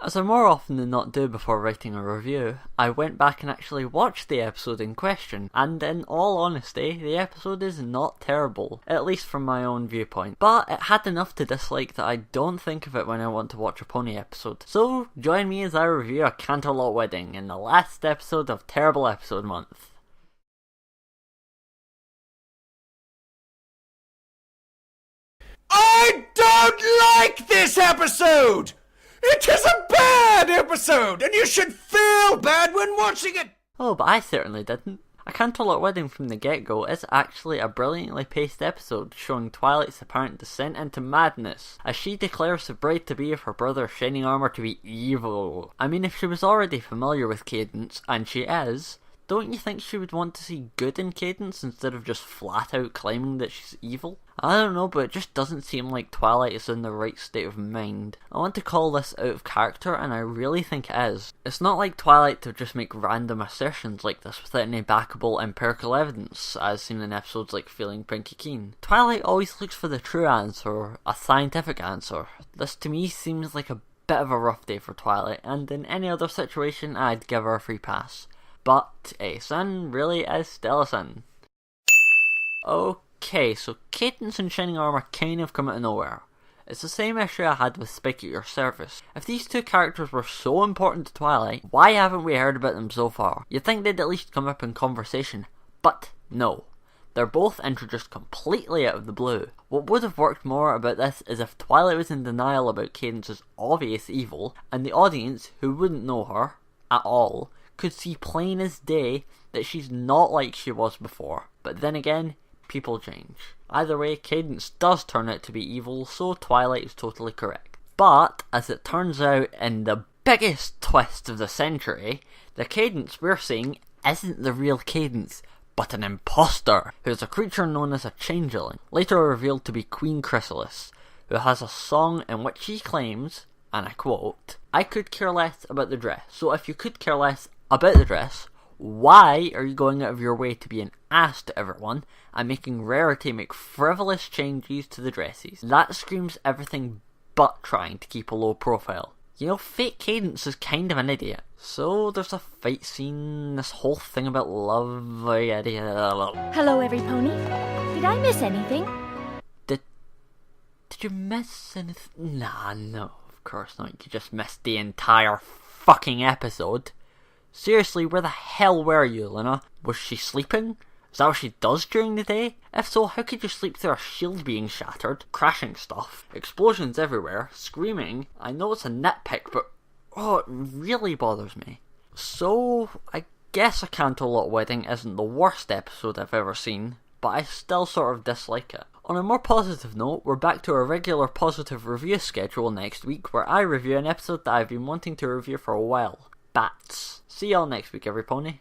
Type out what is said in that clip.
As I more often than not do before writing a review, I went back and actually watched the episode in question, and in all honesty, the episode is not terrible, at least from my own viewpoint, but it had enough to dislike that I don't think of it when I want to watch a pony episode. So, join me as I review a Canterlot wedding in the last episode of Terrible Episode Month. I don't like this episode! It is a bad episode, and you should feel bad when watching it! Oh, but I certainly didn't. A Canterlot wedding from the get-go is actually a brilliantly paced episode showing Twilight's apparent descent into madness as she declares the bride-to-be of her brother Shining Armour to be evil. I mean, if she was already familiar with Cadance, and she is, don't you think she would want to see good in Cadance instead of just flat out claiming that she's evil? I don't know, but it just doesn't seem like Twilight is in the right state of mind. I want to call this out of character, and I really think it is. It's not like Twilight to just make random assertions like this without any backable empirical evidence, as seen in episodes like Feeling Pinky Keen. Twilight always looks for the true answer, a scientific answer. This to me seems like a bit of a rough day for Twilight, and in any other situation I'd give her a free pass. But a sin really is still a sin. Okay, so Cadance and Shining Armour kind of come out of nowhere. It's the same issue I had with Spike at Your Service. If these two characters were so important to Twilight, why haven't we heard about them so far? You'd think they'd at least come up in conversation, but no. They're both introduced completely out of the blue. What would have worked more about this is if Twilight was in denial about Cadance's obvious evil, and the audience, who wouldn't know her at all, could see plain as day that she's not like she was before. But then again, people change. Either way, Cadance does turn out to be evil, so Twilight is totally correct. But, as it turns out in the biggest twist of the century, the Cadance we're seeing isn't the real Cadance, but an imposter, who is a creature known as a changeling, later revealed to be Queen Chrysalis, who has a song in which she claims, and I quote, "I could care less about the dress, so if you could care less about the dress, why are you going out of your way to be an ass to everyone and making Rarity make frivolous changes to the dresses?" That screams everything but trying to keep a low profile. You know, fake Cadance is kind of an idiot. So there's a fight scene, this whole thing about love, yada yada. Hello, every pony. Did I miss anything? Did you miss anything? Nah, no, of course not. You just missed the entire fucking episode. Seriously, where the hell were you, Luna? Was she sleeping? Is that what she does during the day? If so, how could you sleep through a shield being shattered, crashing stuff, explosions everywhere, screaming? I know it's a nitpick, but oh, it really bothers me. So, I guess a Canterlot wedding isn't the worst episode I've ever seen, but I still sort of dislike it. On a more positive note, we're back to our regular positive review schedule next week, where I review an episode that I've been wanting to review for a while. Bats. See y'all next week, every pony.